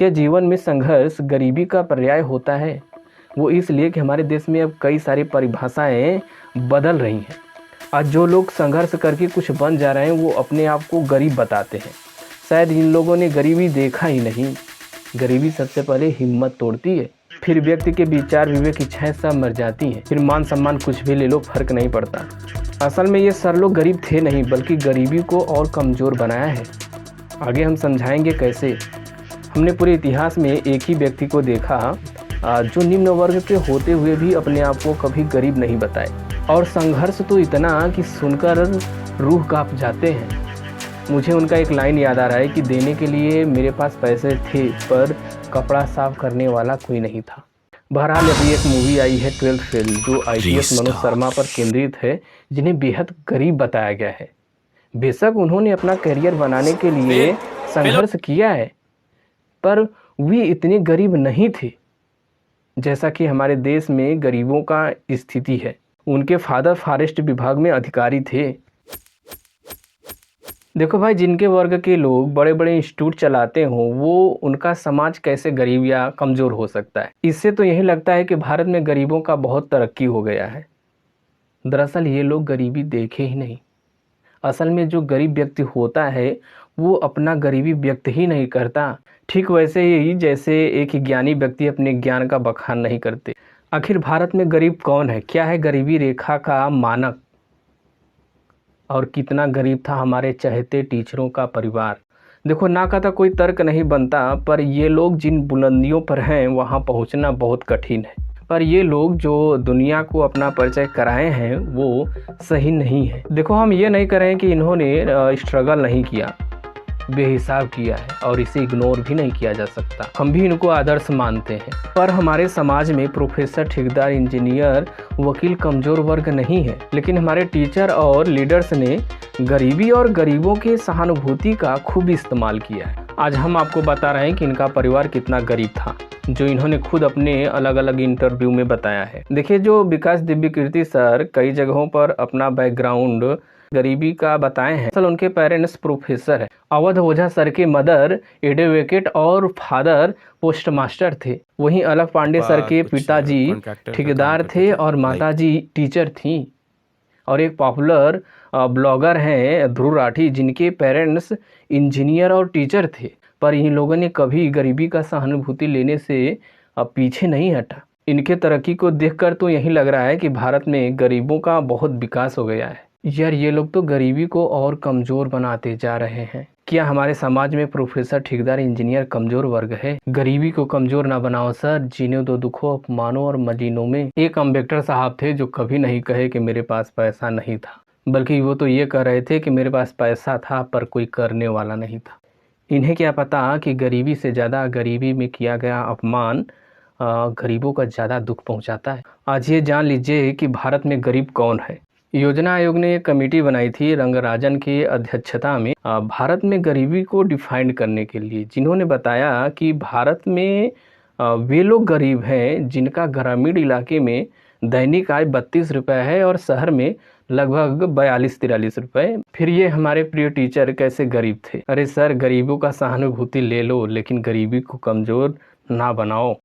क्या जीवन में संघर्ष गरीबी का पर्याय होता है? वो इसलिए कि हमारे देश में अब कई सारी परिभाषाएं बदल रही हैं। आज जो लोग संघर्ष करके कुछ बन जा रहे हैं वो अपने आप को गरीब बताते हैं। शायद इन लोगों ने गरीबी देखा ही नहीं। गरीबी सबसे पहले हिम्मत तोड़ती है, फिर व्यक्ति के विचार विवेक इच्छाएं सब मर जाती हैं, फिर मान सम्मान कुछ भी ले लो फर्क नहीं पड़ता। असल में ये सर लोग गरीब थे नहीं बल्कि गरीबी को और कमज़ोर बनाया है। आगे हम समझाएंगे कैसे। हमने पूरे इतिहास में एक ही व्यक्ति को देखा जो निम्न वर्ग के होते हुए भी अपने आप को कभी गरीब नहीं बताए, और संघर्ष तो इतना कि सुनकर रूह कांप जाते हैं। मुझे उनका एक लाइन याद आ रहा है कि देने के लिए मेरे पास पैसे थे पर कपड़ा साफ करने वाला कोई नहीं था। बहरहाल अभी एक मूवी आई है 12th फेल, जो IPS मनोज शर्मा पर केंद्रित है, जिन्हें बेहद गरीब बताया गया है। बेशक उन्होंने अपना करियर बनाने के लिए संघर्ष किया है, पर वे इतने गरीब नहीं थे जैसा कि हमारे देश में गरीबों का स्थिति है। उनके फादर फॉरेस्ट विभाग में अधिकारी थे। देखो भाई, जिनके वर्ग के लोग बड़े बड़े इंस्टीट्यूट चलाते हों, वो उनका समाज कैसे गरीब या कमज़ोर हो सकता है? इससे तो यही लगता है कि भारत में गरीबों का बहुत तरक्की हो गया है। दरअसल ये लोग गरीबी देखे ही नहीं। असल में जो गरीब व्यक्ति होता है वो अपना गरीबी व्यक्त ही नहीं करता। ठीक वैसे ही जैसे एक ज्ञानी व्यक्ति अपने ज्ञान का बखान नहीं करते। आखिर भारत में गरीब कौन है? क्या है गरीबी रेखा का मानक? और कितना गरीब था हमारे चहेते टीचरों का परिवार? देखो, ना का तो कोई तर्क नहीं बनता, पर ये लोग जिन बुलंदियों पर हैं वहाँ पहुँचना बहुत कठिन है। पर ये लोग जो दुनिया को अपना परिचय कराए हैं वो सही नहीं है। देखो, हम ये नहीं कर रहे हैं कि इन्होंने स्ट्रगल नहीं किया, बेहिसाब किया है, और इसे इग्नोर भी नहीं किया जा सकता। हम भी इनको आदर्श मानते हैं। पर हमारे समाज में प्रोफेसर, ठेकेदार, इंजीनियर, वकील कमज़ोर वर्ग नहीं है, लेकिन हमारे टीचर और लीडर्स ने गरीबी और गरीबों के सहानुभूति का खूब इस्तेमाल किया है। आज हम आपको बता रहे हैं कि इनका परिवार कितना गरीब था, जो इन्होंने खुद अपने अलग अलग इंटरव्यू में बताया है। देखिए, जो विकास दिव्यकीर्ति सर कई जगहों पर अपना बैकग्राउंड गरीबी का बताए हैं। असल उनके पेरेंट्स प्रोफेसर हैं। अवध ओझा सर के मदर एडवोकेट और फादर पोस्ट मास्टर थे। वहीं अलख पांडे सर के पिताजी ठेकेदार थे और माताजी टीचर थीं। और एक पॉपुलर ब्लॉगर हैं ध्रुव राठी, जिनके पेरेंट्स इंजीनियर और टीचर थे। पर इन लोगों ने कभी गरीबी का सहानुभूति लेने से पीछे नहीं हटा। इनके तरक्की को देखकर तो यही लग रहा है कि भारत में गरीबों का बहुत विकास हो गया है। यार, ये लोग तो गरीबी को और कमज़ोर बनाते जा रहे हैं। क्या हमारे समाज में प्रोफेसर, ठेकेदार, इंजीनियर कमज़ोर वर्ग है? गरीबी को कमज़ोर ना बनाओ सर, जीने दो दुखों, अपमानों और मलिनों में। एक अम्बेडकर साहब थे जो कभी नहीं कहे कि मेरे पास पैसा नहीं था, बल्कि वो तो ये कह रहे थे कि मेरे पास पैसा था पर कोई करने वाला नहीं था। इन्हें क्या पता कि गरीबी से ज़्यादा गरीबी में किया गया अपमान गरीबों का ज़्यादा दुख पहुँचाता है। आज ये जान लीजिए कि भारत में गरीब कौन है। योजना आयोग ने एक कमेटी बनाई थी रंगराजन की अध्यक्षता में भारत में गरीबी को डिफाइन करने के लिए, जिन्होंने बताया कि भारत में वे लोग गरीब हैं जिनका ग्रामीण इलाके में दैनिक आय 32 रुपये है और शहर में लगभग 42-43 रुपये। फिर ये हमारे प्रिय टीचर कैसे गरीब थे? अरे सर, गरीबों का सहानुभूति ले लो, लेकिन गरीबी को कमज़ोर ना बनाओ।